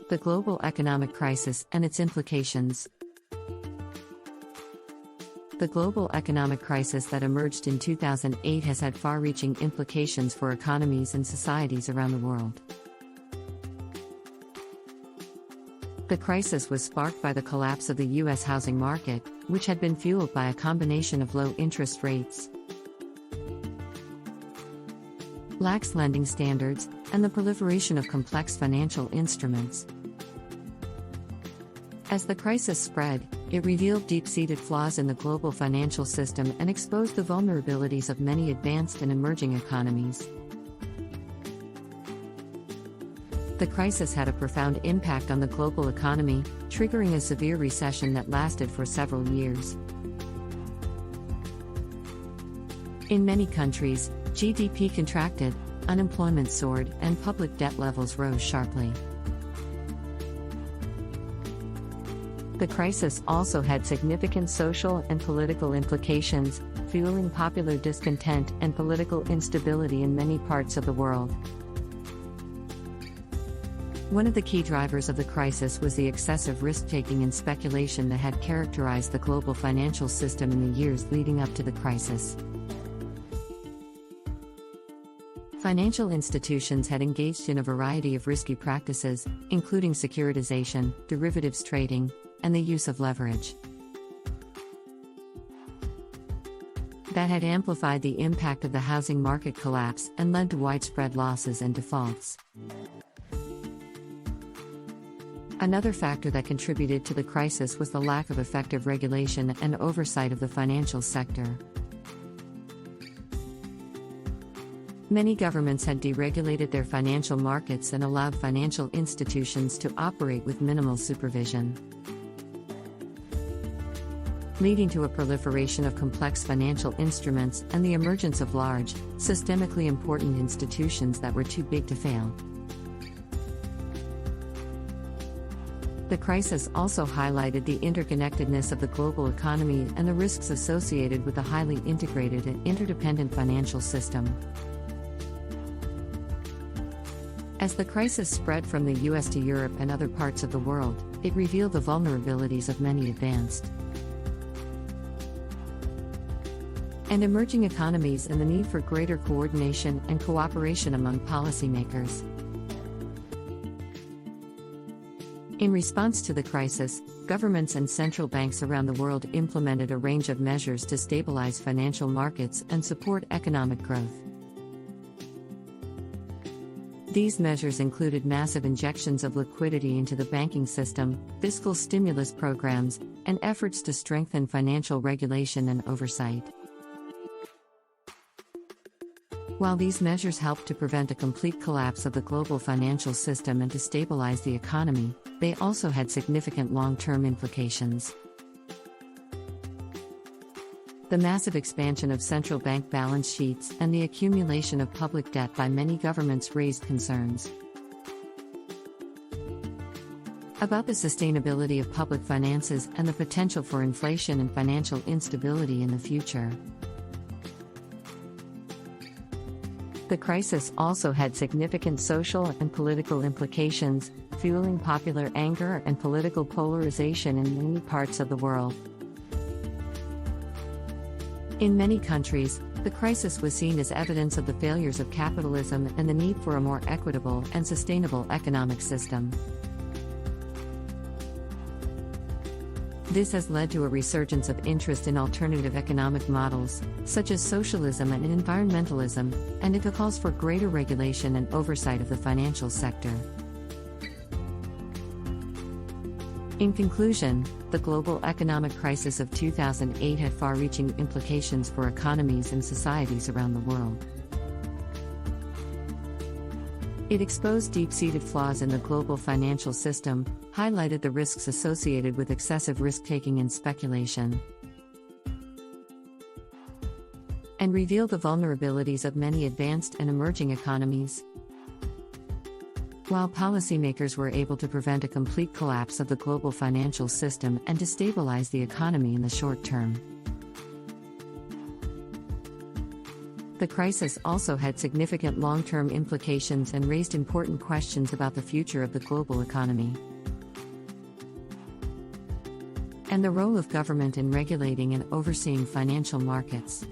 The global economic crisis and its implications. The global economic crisis that emerged in 2008 has had far-reaching implications for economies and societies around the world. The crisis was sparked by the collapse of the U.S. housing market, which had been fueled by a combination of low interest rates, lax lending standards, and the proliferation of complex financial instruments. As the crisis spread, it revealed deep-seated flaws in the global financial system and exposed the vulnerabilities of many advanced and emerging economies. The crisis had a profound impact on the global economy, triggering a severe recession that lasted for several years. In many countries, GDP contracted, unemployment soared, and public debt levels rose sharply. The crisis also had significant social and political implications, fueling popular discontent and political instability in many parts of the world. One of the key drivers of the crisis was the excessive risk-taking and speculation that had characterized the global financial system in the years leading up to the crisis. Financial institutions had engaged in a variety of risky practices, including securitization, derivatives trading, and the use of leverage. That had amplified the impact of the housing market collapse and led to widespread losses and defaults. Another factor that contributed to the crisis was the lack of effective regulation and oversight of the financial sector. Many governments had deregulated their financial markets and allowed financial institutions to operate with minimal supervision, leading to a proliferation of complex financial instruments and the emergence of large, systemically important institutions that were too big to fail. The crisis also highlighted the interconnectedness of the global economy and the risks associated with a highly integrated and interdependent financial system. As the crisis spread from the US to Europe and other parts of the world, it revealed the vulnerabilities of many advanced and emerging economies and the need for greater coordination and cooperation among policymakers. In response to the crisis, governments and central banks around the world implemented a range of measures to stabilize financial markets and support economic growth. These measures included massive injections of liquidity into the banking system, fiscal stimulus programs, and efforts to strengthen financial regulation and oversight. While these measures helped to prevent a complete collapse of the global financial system and to stabilize the economy, they also had significant long-term implications. The massive expansion of central bank balance sheets and the accumulation of public debt by many governments raised concerns about the sustainability of public finances and the potential for inflation and financial instability in the future. The crisis also had significant social and political implications, fueling popular anger and political polarization in many parts of the world. In many countries, the crisis was seen as evidence of the failures of capitalism and the need for a more equitable and sustainable economic system. This has led to a resurgence of interest in alternative economic models, such as socialism and environmentalism, and it calls for greater regulation and oversight of the financial sector. In conclusion, the global economic crisis of 2008 had far-reaching implications for economies and societies around the world. It exposed deep-seated flaws in the global financial system, highlighted the risks associated with excessive risk-taking and speculation, and revealed the vulnerabilities of many advanced and emerging economies. While policymakers were able to prevent a complete collapse of the global financial system and to stabilize the economy in the short term, The crisis also had significant long-term implications and raised important questions about the future of the global economy and the role of government in regulating and overseeing financial markets.